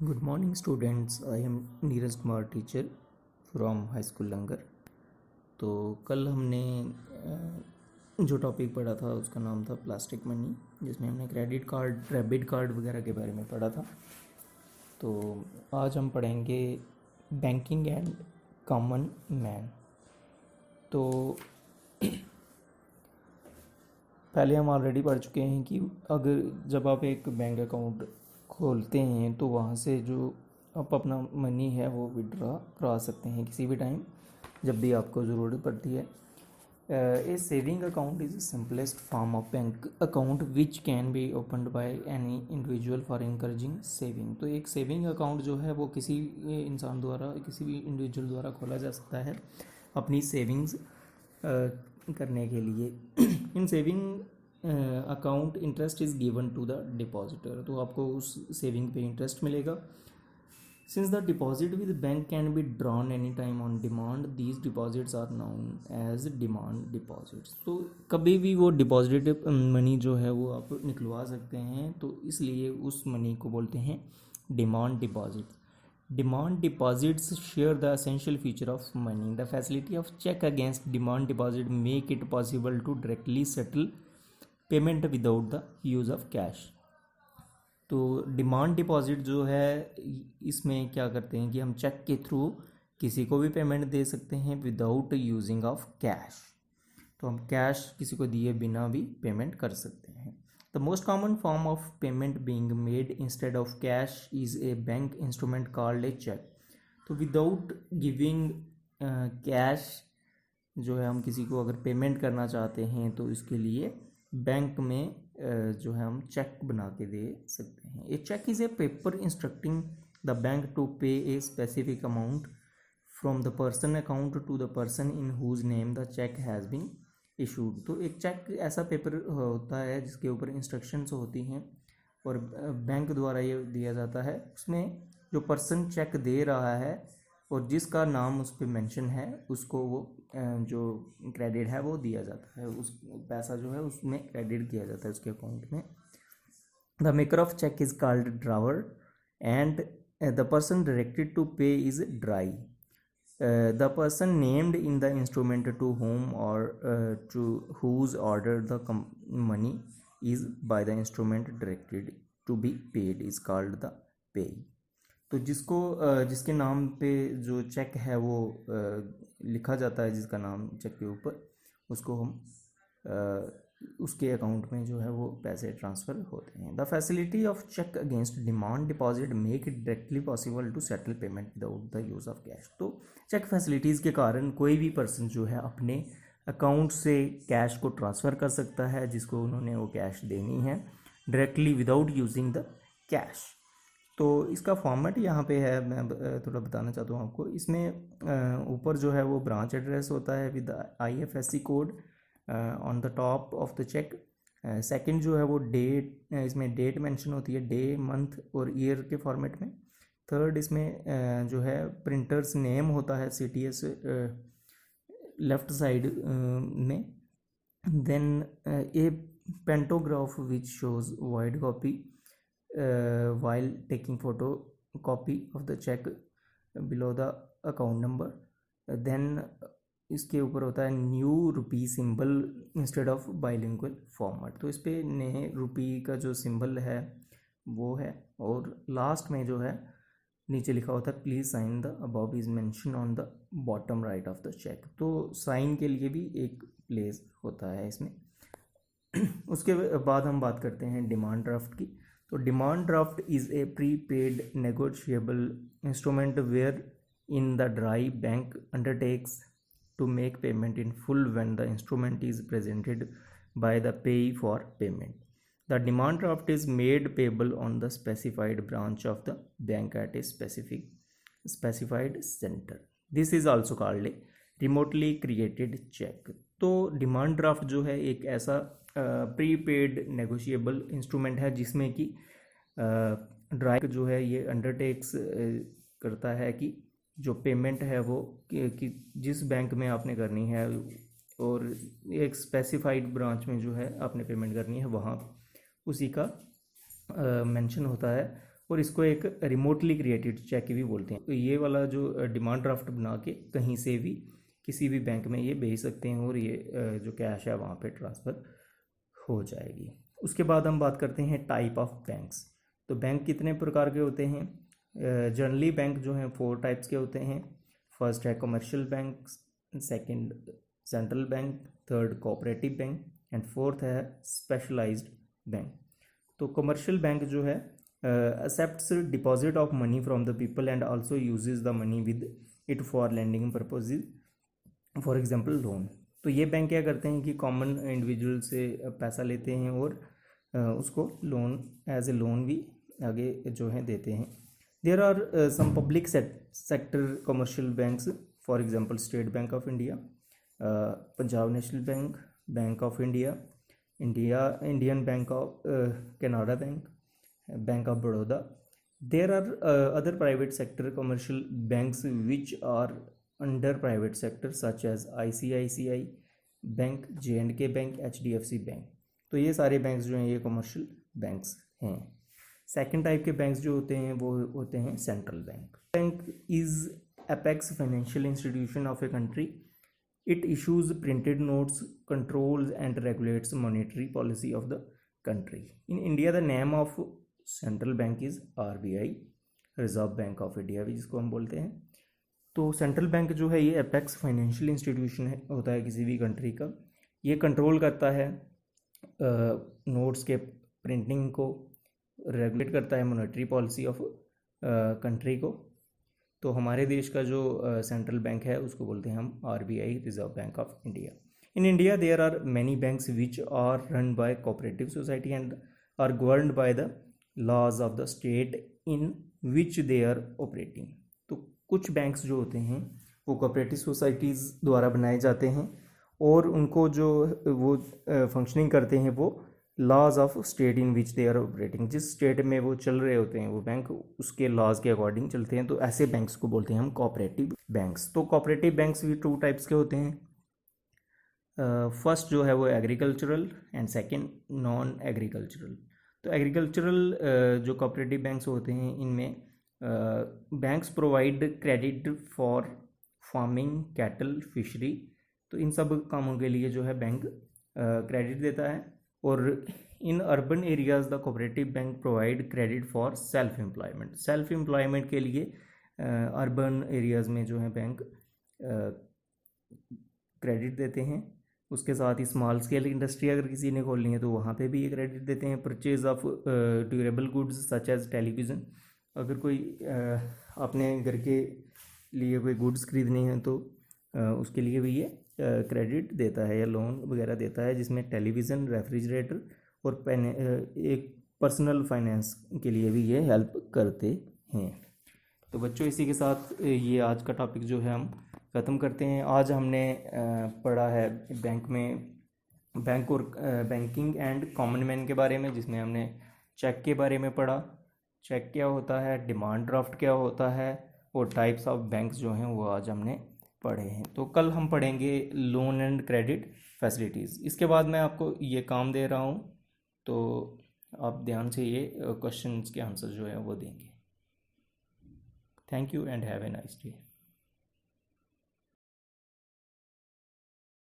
Good morning, students. I am Neeraj Kumar teacher from high school Langar. तो कल हमने जो टॉपिक पढ़ा था उसका नाम था प्लास्टिक मनी, जिसमें हमने क्रेडिट कार्ड, डेबिट कार्ड वगैरह के बारे में पढ़ा था। तो आज हम पढ़ेंगे बैंकिंग एंड कॉमन मैन। तो पहले हम ऑलरेडी पढ़ चुके हैं कि अगर जब आप एक बैंक अकाउंट खोलते हैं तो वहाँ से जो आप अपना मनी है वो विड्रॉ करा सकते हैं किसी भी टाइम जब भी आपको ज़रूरत पड़ती है। A saving account is the simplest form of bank account which can be opened by any individual for encouraging saving. तो एक सेविंग अकाउंट जो है वो किसी इंसान द्वारा, किसी भी इंडिविजुअल द्वारा खोला जा सकता है अपनी सेविंग्स करने के लिए। In saving account interest is given to the depositor. तो आपको उस सेविंग पे इंटरेस्ट मिलेगा। Since the deposit with bank can be drawn any time on demand, these deposits are known as demand deposits. तो कभी भी वो डिपॉजिट मनी जो है वो आप निकलवा सकते हैं, तो इसलिए उस मनी को बोलते हैं demand deposit. Demand deposits share the essential feature of money. The facility of check against demand deposit make it possible to directly settle payment without the use of cash. तो डिमांड डिपॉजिट जो है इसमें क्या करते हैं कि हम check के थ्रू किसी को भी पेमेंट दे सकते हैं विदाउट यूजिंग ऑफ कैश। तो हम कैश किसी को दिए बिना भी पेमेंट कर सकते हैं। The most common form of payment being made instead of cash is a bank instrument called a check. तो विदाउट गिविंग कैश जो है हम किसी को अगर पेमेंट करना चाहते हैं तो इसके लिए बैंक में जो है हम चेक बना के दे सकते हैं। A cheque is a paper instructing the bank to pay a specific amount from the person account to the person in whose name the cheque has been issued. तो एक चेक ऐसा पेपर होता है जिसके ऊपर इंस्ट्रक्शंस होती हैं और बैंक द्वारा ये दिया जाता है। उसमें जो पर्सन चेक दे रहा है और जिसका नाम उस पर मेंशन है उसको वो जो क्रेडिट है वो दिया जाता है, उस पैसा जो है उसमें क्रेडिट किया जाता है उसके अकाउंट में। The maker of cheque is called drawer and the person directed to pay is drawee. The person named in the instrument to whom or to whose order the money is by the instrument directed to be paid is called the payee. तो जिसको जिसके नाम पे जो check है वो लिखा जाता है, जिसका नाम चेक के ऊपर, उसको हम उसके अकाउंट में जो है वो पैसे ट्रांसफ़र होते हैं। The facility of cheque against demand deposit make it directly possible to settle payment without the use of cash. तो चेक फैसिलिटीज़ के कारण कोई भी पर्सन जो है अपने अकाउंट से कैश को ट्रांसफ़र कर सकता है जिसको उन्होंने वो कैश देनी है directly without using the cash. तो इसका फॉर्मेट यहाँ पे है, मैं थोड़ा बताना चाहता हूँ आपको। इसमें ऊपर जो है वो ब्रांच एड्रेस होता है with IFSC code on the top of the cheque. Second जो है वो डेट, इसमें डेट मेंशन होती है, डे, मंथ और ईयर के फॉर्मेट में। थर्ड इसमें जो है प्रिंटर्स नेम होता है CTS लेफ्ट साइड में। Then a pantograph which shows wide copy while taking photo copy of the check below the account number. then इसके ऊपर होता है new rupee symbol instead of bilingual format. तो इस पर नए रुपी का जो सिंबल है वो है, और लास्ट में जो है नीचे लिखा होता है please sign the above is mention on the bottom right of the cheque. तो साइन के लिए भी एक प्लेस होता है इसमें। उसके बाद हम बात करते हैं डिमांड ड्राफ्ट की। तो demand draft is a pre paid negotiable instrument where in the drawee bank undertakes to make payment in full when the instrument is presented by the payee for payment. The demand draft is made payable on the specified branch of the bank at a specified center. This is also called a remotely created check. तो demand draft जो है एक ऐसा pre paid negotiable instrument है जिसमें कि dry जो है ये अंडरटेक्स करता है कि जो पेमेंट है वो कि जिस बैंक में आपने करनी है और एक स्पेसिफाइड ब्रांच में जो है आपने पेमेंट करनी है वहाँ उसी का मेंशन होता है। और इसको एक रिमोटली क्रिएटेड चेक भी बोलते हैं। तो ये वाला जो डिमांड ड्राफ्ट बना के कहीं से भी किसी भी बैंक में ये भेज सकते हैं और ये जो कैश है वहाँ पे ट्रांसफ़र हो जाएगी। उसके बाद हम बात करते हैं टाइप ऑफ बैंक्स। तो बैंक कितने प्रकार के होते हैं? जनरली बैंक जो हैं 4 टाइप्स के होते हैं। फर्स्ट है commercial bank, second central bank, third cooperative bank and fourth है स्पेशलाइज्ड बैंक। तो कमर्शियल बैंक जो है accepts deposit of money from the people and also uses the money with it for lending purposes, for example loan। तो ये bank क्या करते हैं कि कॉमन इंडिविजुअल से पैसा लेते हैं और उसको लोन एज ए लोन भी आगे जो है देते हैं। There are some public sector commercial banks, for example State Bank of India, Punjab National Bank, Bank of India, Indian Bank of Canara Bank, Bank of Baroda. There are other private sector commercial banks which are under private sector such as ICICI Bank, J&K Bank, HDFC Bank। तो ये सारे banks जो हैं ये commercial banks हैं। Second type के banks जो होते हैं वो होते हैं central bank. Bank is apex financial institution of a country. It issues printed notes, controls and regulates monetary policy of the country. In India, the name of central bank is RBI, Reserve Bank of India भी जिसको हम बोलते हैं। तो central bank जो है ये apex financial institution है होता है किसी भी कंट्री का। ये कंट्रोल करता है नोट्स के प्रिंटिंग को, रेगुलेट करता है मॉनेटरी पॉलिसी ऑफ कंट्री को। तो हमारे देश का जो सेंट्रल बैंक है उसको बोलते हैं हम RBI, Reserve Bank of India. In India there are many banks which are run by cooperative society and are governed by the laws of the state in which they are operating. तो कुछ banks जो होते हैं वो cooperative societies द्वारा बनाए जाते हैं और उनको जो वो फंक्शनिंग करते हैं वो laws of state in which they are operating. जिस स्टेट में वो चल रहे होते हैं वो बैंक उसके लॉज के अकॉर्डिंग चलते हैं। तो ऐसे बैंक्स को बोलते हैं हम कोऑपरेटिव बैंक्स। तो कोऑपरेटिव बैंक्स भी 2 टाइप्स के होते हैं। फर्स्ट जो है वो agricultural and second non agricultural. तो एग्रीकल्चरल जो कोऑपरेटिव बैंक्स होते हैं इनमें banks provide credit for farming, cattle, fishery. तो इन सब कामों के लिए जो है बैंक क्रेडिट देता है। और in urban areas the cooperative bank provide credit for self employment. Self employment के लिए अर्बन एरियाज़ में जो है बैंक क्रेडिट देते हैं। उसके साथ ही स्मॉल स्केल इंडस्ट्री अगर किसी ने खोलनी है तो वहाँ पे भी ये क्रेडिट देते हैं। Purchase of durable goods such as television. अगर कोई अपने घर के लिए कोई गुड्स खरीदने हैं तो उसके लिए भी ये क्रेडिट देता है या लोन वगैरह देता है, जिसमें टेलीविज़न, रेफ्रिजरेटर और एक पर्सनल फाइनेंस के लिए भी ये हेल्प करते हैं। तो बच्चों इसी के साथ ये आज का टॉपिक जो है हम ख़त्म करते हैं। आज हमने पढ़ा है बैंक और बैंकिंग एंड कॉमन मैन के बारे में, जिसमें हमने चेक के बारे में पढ़ा। चेक क्या होता है, डिमांड ड्राफ्ट क्या होता है और टाइप्स ऑफ बैंक्स जो हैं वो आज हमने पढ़े हैं। तो कल हम पढ़ेंगे लोन एंड क्रेडिट फैसिलिटीज़। इसके बाद मैं आपको ये काम दे रहा हूँ तो आप ध्यान से ये क्वेश्चंस के आंसर जो है वो देंगे। Thank you and have a nice day.